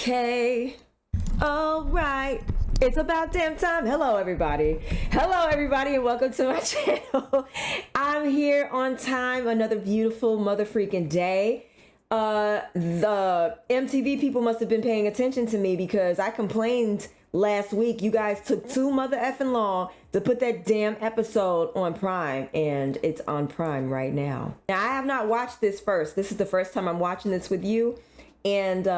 Okay. All right. It's about damn time. Hello, everybody. And welcome to my channel. I'm here on time. Another beautiful mother freaking day. The MTV people must have been paying attention to me because I complained last week. You guys took too mother effing long to put that damn episode on Prime, and it's on Prime right now. Now, I have not watched this first. This is the first time I'm watching this with you, and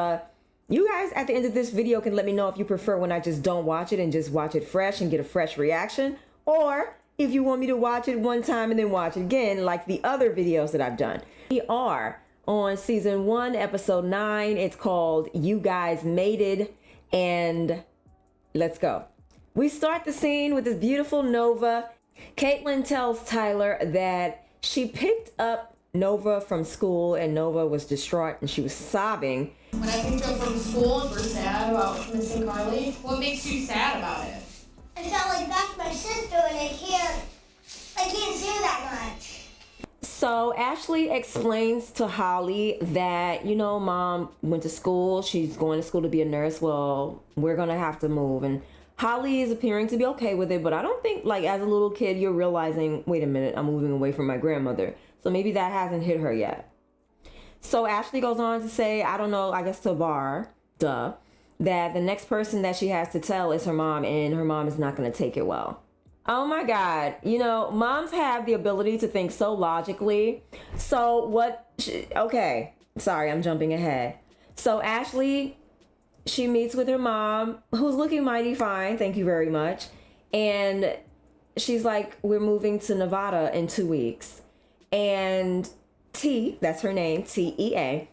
you guys at the end of this video can let me know if you prefer when I just don't watch it and just watch it fresh and get a fresh reaction, or if you want me to watch it one time and then watch it again like the other videos that I've done. We are on season 1, episode 9. It's called You Guys Made It, and let's go. We start the scene with this beautiful Nova. Caitlin tells Tyler that she picked up Nova from school, and Nova was distraught and she was sobbing. When I picked her up from school and we're sad about missing Carly, what makes you sad about it? I felt like that's my sister and I can't see her that much. So Ashley explains to Holly that, you know, mom went to school. She's going to school to be a nurse. Well, we're going to have to move. And Holly is appearing to be okay with it. But I don't think, like, as a little kid, you're realizing, wait a minute, I'm moving away from my grandmother. So maybe that hasn't hit her yet. So Ashley goes on to say, I don't know, I guess to Bar, that the next person that she has to tell is her mom, and her mom is not going to take it well. Oh my God. You know, moms have the ability to think so logically. So okay, sorry, I'm jumping ahead. So Ashley, she meets with her mom, who's looking mighty fine, thank you very much. And she's like, we're moving to Nevada in 2 weeks. And T, that's her name, T-E-A,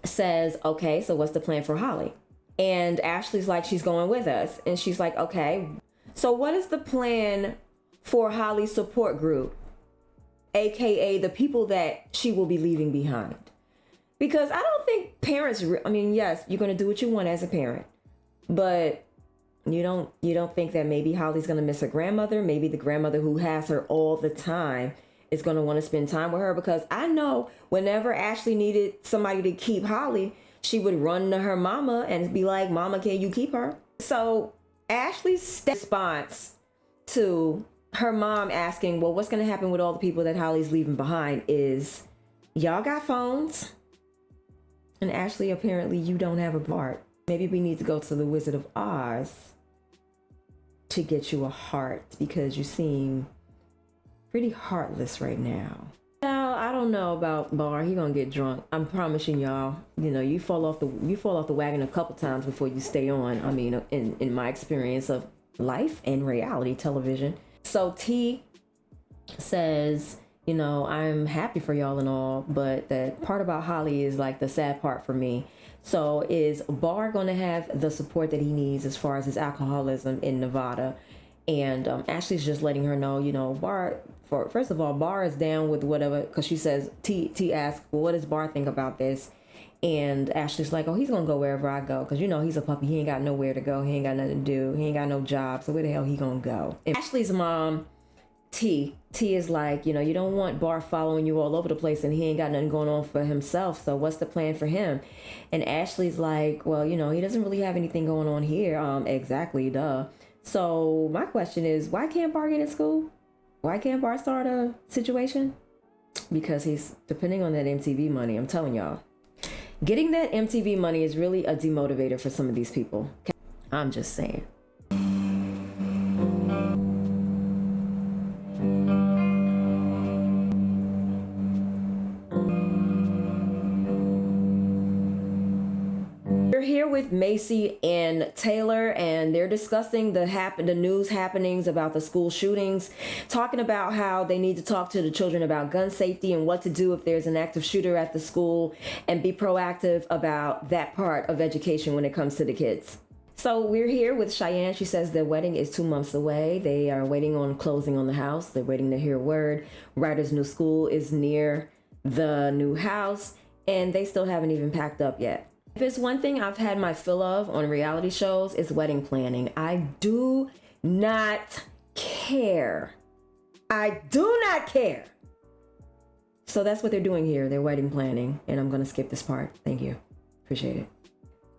says, okay, so what's the plan for Holly? And Ashley's like, she's going with us. And she's like, okay, so what is the plan for Holly's support group, aka the people that she will be leaving behind? Because I don't think parents, I mean, yes, you're going to do what you want as a parent, but you don't think that maybe Holly's going to miss her grandmother, maybe the grandmother who has her all the time is going to want to spend time with her. Because I know whenever Ashley needed somebody to keep Holly, she would run to her mama and be like, mama, can you keep her? So Ashley's response to her mom asking, well, what's going to happen with all the people that Holly's leaving behind is, y'all got phones? And Ashley, apparently you don't have a Bart. Maybe we need to go to the Wizard of Oz to get you a heart, because you seem pretty heartless right now. Now, I don't know about Bar. He gonna get drunk. I'm promising y'all. You know, you fall off the wagon a couple times before you stay on. I mean, in my experience of life and reality television. So T says, you know, I'm happy for y'all and all, but the part about Holly is like the sad part for me. So is Bar gonna have the support that he needs as far as his alcoholism in Nevada? And Ashley's just letting her know, you know, first of all, Bar is down with whatever, because she says, T asks, well, what does Bar think about this? And Ashley's like, oh, he's going to go wherever I go, because, you know, he's a puppy. He ain't got nowhere to go. He ain't got nothing to do. He ain't got no job. So where the hell he going to go? And Ashley's mom, T is like, you know, you don't want Bar following you all over the place, and he ain't got nothing going on for himself. So what's the plan for him? And Ashley's like, well, you know, he doesn't really have anything going on here. Exactly, duh. So my question is, why can't Bar get in school? Why can't Bar start a situation? Because he's depending on that MTV money. I'm telling y'all, getting that MTV money is really a demotivator for some of these people. I'm just saying. Here with Macy and Taylor, and they're discussing the news happenings about the school shootings, talking about how they need to talk to the children about gun safety and what to do if there's an active shooter at the school, and be proactive about that part of education when it comes to the kids. So we're here with Cheyenne. She says their wedding is 2 months away. They are waiting on closing on the house. They're waiting to hear word. Ryder's new school is near the new house, and they still haven't even packed up yet. If it's one thing I've had my fill of on reality shows, it's wedding planning. I do not care. I do not care. So that's what they're doing here. They're wedding planning. And I'm going to skip this part. Thank you. Appreciate it.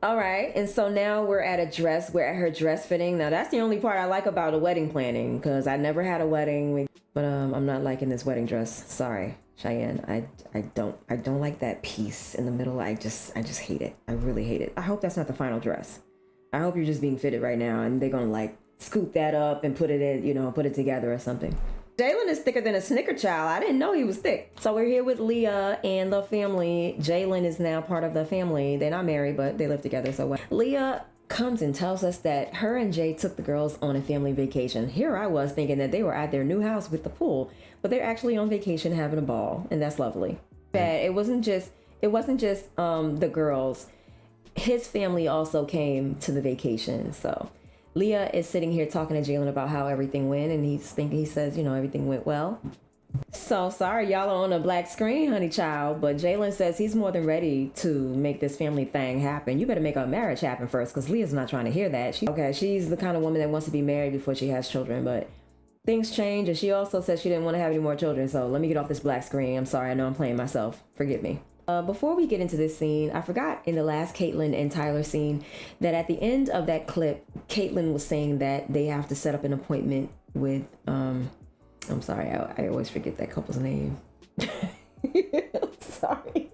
All right, and so now we're at her dress fitting. Now that's the only part I like about a wedding planning, because I never had a wedding, but I'm not liking this wedding dress. Sorry, Cheyenne. I don't like that piece in the middle. I just hate it. I really hate it. I hope that's not the final dress. I hope you're just being fitted right now, and they're gonna like scoop that up and put it in, put it together or something. Jalen is thicker than a Snicker child. I didn't know he was thick. So we're here with Leah and the family. Jalen is now part of the family. They're not married, but they live together. So Leah comes and tells us that her and Jay took the girls on a family vacation. Here I was thinking that they were at their new house with the pool, but they're actually on vacation having a ball, and that's lovely. But it wasn't just the girls. His family also came to the vacation. So Leah is sitting here talking to Jalen about how everything went, and he says, everything went well. So sorry, y'all are on a black screen, honey child, but Jalen says he's more than ready to make this family thing happen. You better make a marriage happen first, because Leah's not trying to hear that. She's the kind of woman that wants to be married before she has children, but things change, and she also says she didn't want to have any more children, so let me get off this black screen. I'm sorry, I know I'm playing myself. Forgive me. Before we get into this scene, I forgot in the last Caitlyn and Tyler scene that at the end of that clip, Caitlyn was saying that they have to set up an appointment with, I'm sorry, I always forget that couple's name. I'm sorry.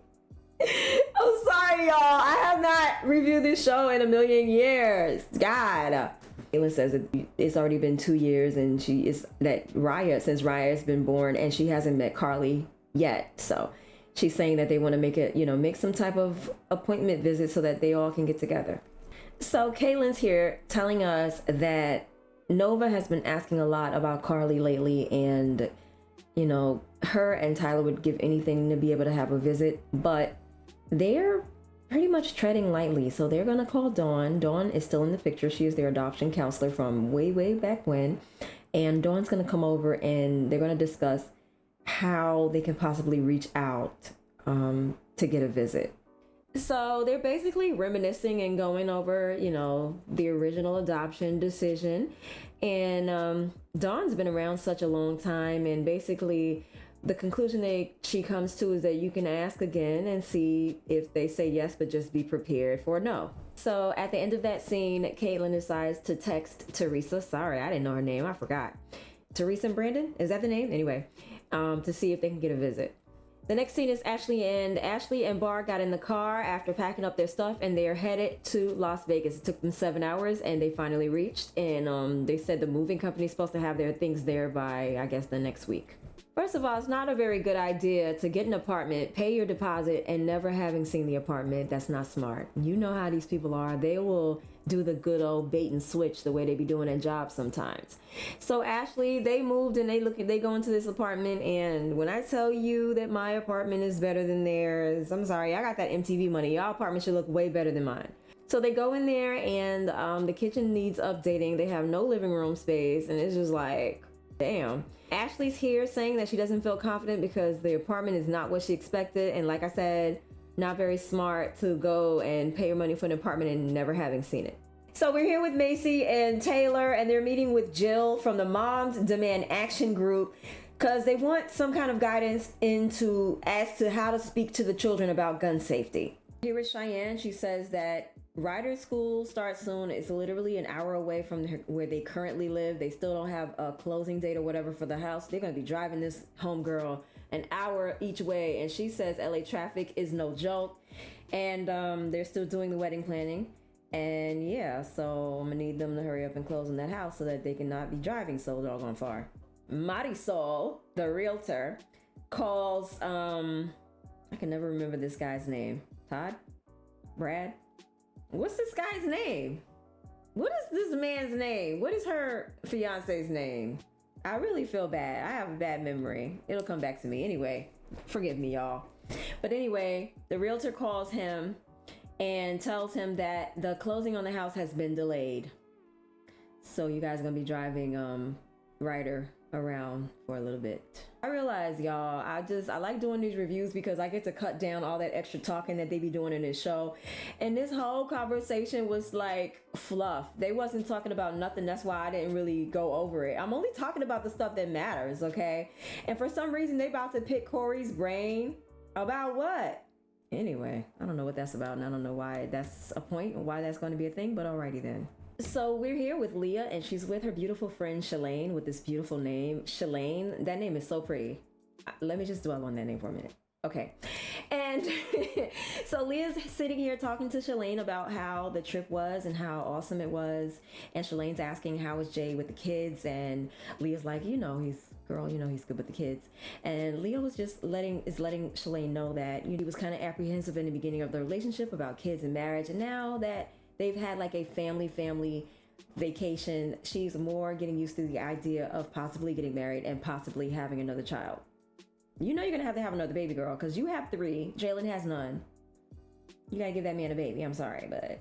I'm sorry, y'all. I have not reviewed this show in a million years. God. Caitlyn says that it's already been 2 years, and since Raya has been born, and she hasn't met Carly yet, so she's saying that they want to make some type of appointment visit so that they all can get together. So Caitlyn's here telling us that Nova has been asking a lot about Carly lately, and her and Tyler would give anything to be able to have a visit, but they're pretty much treading lightly. So they're gonna call Dawn. Dawn is still in the picture. She is their adoption counselor from way back when, and Dawn's gonna come over and they're gonna discuss how they can possibly reach out to get a visit. So they're basically reminiscing and going over, the original adoption decision. And Dawn's been around such a long time, and basically the conclusion she comes to is that you can ask again and see if they say yes, but just be prepared for no. So at the end of that scene, Caitlyn decides to text Teresa. Sorry, I didn't know her name. I forgot. Teresa and Brandon? Is that the name? Anyway, to see if they can get a visit. The next scene is Ashley and Bar got in the car after packing up their stuff, and they are headed to Las Vegas. It took them 7 hours, and they finally reached, and they said the moving company is supposed to have their things there by, I guess, the next week. First of all, it's not a very good idea to get an apartment, pay your deposit, and never having seen the apartment. That's not smart. You know how these people are. They will do the good old bait and switch the way they be doing their jobs sometimes. So Ashley, they moved and they go into this apartment, and when I tell you that my apartment is better than theirs, I'm sorry, I got that MTV money. Y'all apartment should look way better than mine. So they go in there, and the kitchen needs updating. They have no living room space, and it's just like, damn. Ashley's here saying that she doesn't feel confident because the apartment is not what she expected, and like I said, not very smart to go and pay your money for an apartment and never having seen it. So we're here with Macy and Taylor, and they're meeting with Jill from the Moms Demand Action group because they want some kind of guidance as to how to speak to the children about gun safety. Here is Cheyenne. She says that Ryder's school starts soon. It's literally an hour away from where they currently live. They still don't have a closing date or whatever for the house. They're going to be driving this homegirl an hour each way, and she says LA traffic is no joke, and they're still doing the wedding planning, and yeah, so I'm gonna need them to hurry up and close on that house so that they cannot be driving so doggone far. Marisol, the realtor, calls I can never remember this guy's name. Todd? Brad? What's this guy's name? What is this man's name? What is her fiance's name? I really feel bad. I have a bad memory. It'll come back to me. Anyway, forgive me, y'all. But anyway, the realtor calls him and tells him that the closing on the house has been delayed. So you guys are going to be driving Ryder around for a little bit. I realize, y'all, I like doing these reviews because I get to cut down all that extra talking that they be doing in this show. And this whole conversation was like fluff. They wasn't talking about nothing. That's why I didn't really go over it. I'm only talking about the stuff that matters, okay? And for some reason, they about to pick Corey's brain about what? Anyway, I don't know what that's about, and I don't know why that's a point or why that's going to be a thing, but alrighty then. So we're here with Leah, and she's with her beautiful friend Shalane with this beautiful name. Shalane, that name is so pretty. Let me just dwell on that name for a minute. Okay. And so Leah's sitting here talking to Shalane about how the trip was and how awesome it was. And Shalane's asking, how is Jay with the kids? And Leah's like, he's good with the kids. And Leah was just letting Shalane know that he was kind of apprehensive in the beginning of the relationship about kids and marriage. And now that they've had like a family vacation, she's more getting used to the idea of possibly getting married and possibly having another child. You're gonna have to have another baby, girl, because you have 3. Jalen has none. You gotta give that man a baby. I'm sorry, but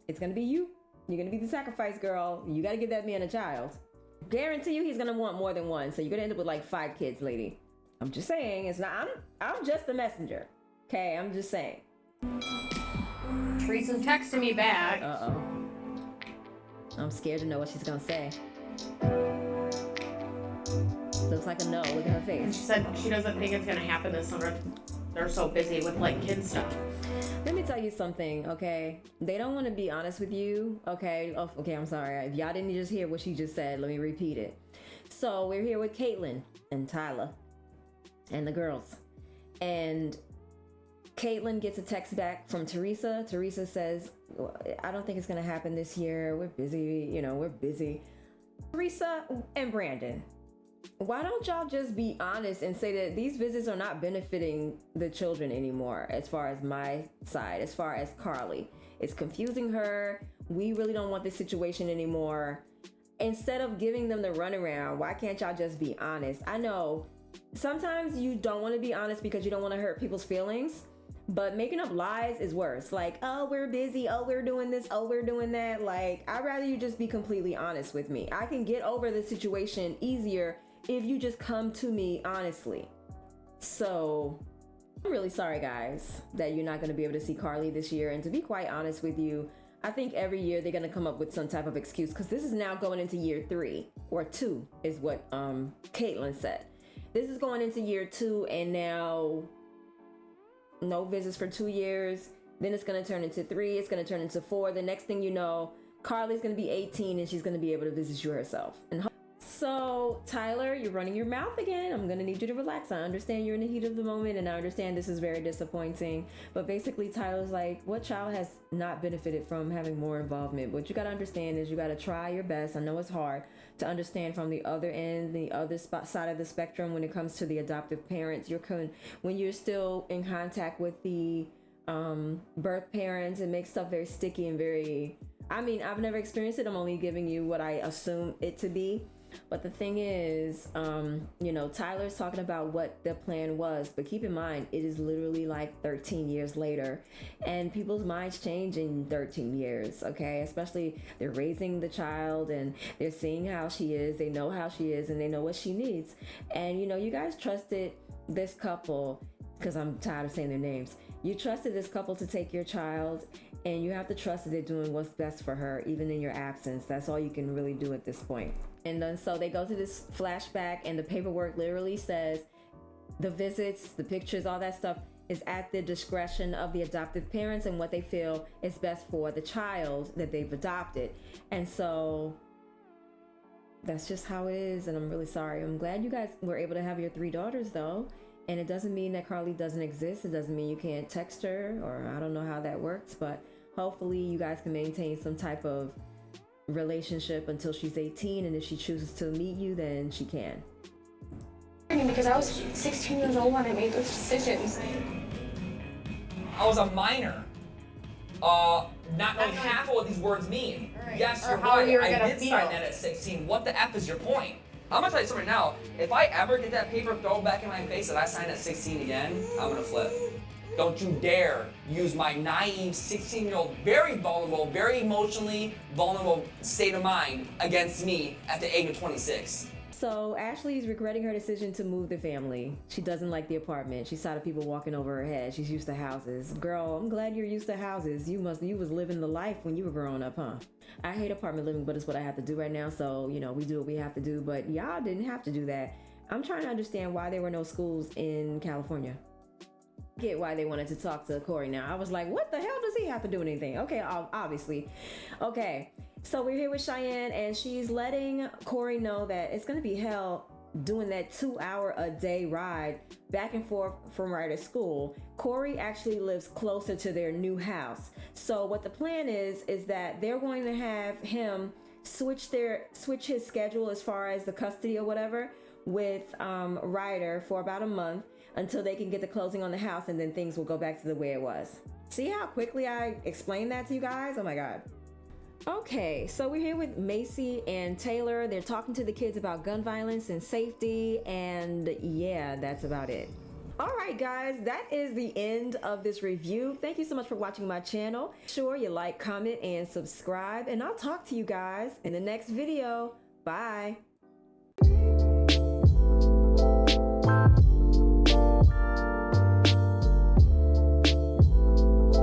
it's gonna be you. You're gonna be the sacrifice, girl. You gotta give that man a child. Guarantee you he's gonna want more than one. So you're gonna end up with like 5 kids, lady. I'm just saying. It's not. I'm just the messenger. Okay, I'm just saying. Teresa's texting me back. I'm scared to know what she's gonna say. Looks like a no. Look at her face. She said she doesn't think it's gonna happen this summer. They're so busy with like kid stuff. Let me tell you something, okay? They don't want to be honest with you, okay? Oh, okay, I'm sorry. If y'all didn't just hear what she just said, let me repeat it. So we're here with Caitlin and Tyler and the girls. And Caitlin gets a text back from Teresa. Teresa says, I don't think it's going to happen this year. We're busy, we're busy. Teresa and Brandon, why don't y'all just be honest and say that these visits are not benefiting the children anymore, as far as my side, as far as Carly? It's confusing her. We really don't want this situation anymore. Instead of giving them the runaround, why can't y'all just be honest? I know sometimes you don't want to be honest because you don't want to hurt people's feelings, but making up lies is worse. Like, oh, we're busy. Oh, we're doing this. Oh, we're doing that. Like, I'd rather you just be completely honest with me. I can get over the situation easier if you just come to me honestly. So I'm really sorry, guys, that you're not going to be able to see Carly this year. And to be quite honest with you, I think every year they're going to come up with some type of excuse, because this is now going into year 3 or 2 is what Caitlin said. This is going into year 2, and now no visits for 2 years. Then it's going to turn into 3. It's going to turn into 4. The next thing you know, Carly's going to be 18 and she's going to be able to visit you herself. And so, Tyler, you're running your mouth again. I'm going to need you to relax. I understand you're in the heat of the moment, and I understand this is very disappointing. But basically, Tyler's like, what child has not benefited from having more involvement? What you got to understand is you got to try your best. I know it's hard to understand from the other end, the other side of the spectrum when it comes to the adoptive parents. When you're still in contact with the birth parents, it makes stuff very sticky and very... I mean, I've never experienced it. I'm only giving you what I assume it to be. But the thing is, Tyler's talking about what the plan was, but keep in mind, it is literally like 13 years later, and people's minds change in 13 years, okay? Especially they're raising the child and they're seeing how she is, they know how she is, and they know what she needs. And, you guys trusted this couple, because I'm tired of saying their names. You trusted this couple to take your child, and you have to trust that they're doing what's best for her, even in your absence. That's all you can really do at this point. And then so they go to this flashback, and the paperwork literally says the visits, the pictures, all that stuff is at the discretion of the adoptive parents and what they feel is best for the child that they've adopted. And so that's just how it is, and I'm really sorry. I'm glad you guys were able to have your 3 daughters, though. And it doesn't mean that Carly doesn't exist. It doesn't mean you can't text her, or I don't know how that works, but hopefully you guys can maintain some type of relationship until she's 18, and if she chooses to meet you, then she can. Because I was 16 years old when I made those decisions. I was a minor, not knowing half of what these words mean. Right. Yes, Or you're how right. you're I gonna did feel. sign that at 16. What the F is your point? I'm gonna tell you something now. If I ever get that paper thrown back in my face that I signed at 16 again, I'm gonna flip. Don't you dare use my naive 16-year-old, very vulnerable, very emotionally vulnerable state of mind against me at the age of 26. So Ashley's regretting her decision to move the family. She doesn't like the apartment. She's tired of people walking over her head. She's used to houses. Girl, I'm glad you're used to houses. You was living the life when you were growing up, huh? I hate apartment living, but it's what I have to do right now. So, we do what we have to do, but y'all didn't have to do that. I'm trying to understand why there were no schools in California. get why they wanted to talk to Corey now. I was like, what the hell does he have to do with anything? Okay, obviously. Okay, so we're here with Cheyenne, and she's letting Corey know that it's gonna be hell doing that 2-hour-a-day ride back and forth from Ryder's school. Corey actually lives closer to their new house. So what the plan is that they're going to have him switch his schedule as far as the custody or whatever with Ryder for about a month until they can get the closing on the house, and then things will go back to the way it was. See how quickly I explained that to you guys? Oh my God. Okay, so we're here with Macy and Taylor. They're talking to the kids about gun violence and safety, and yeah, that's about it. All right, guys, that is the end of this review. Thank you so much for watching my channel. Sure, you like, comment, and subscribe, and I'll talk to you guys in the next video. Bye.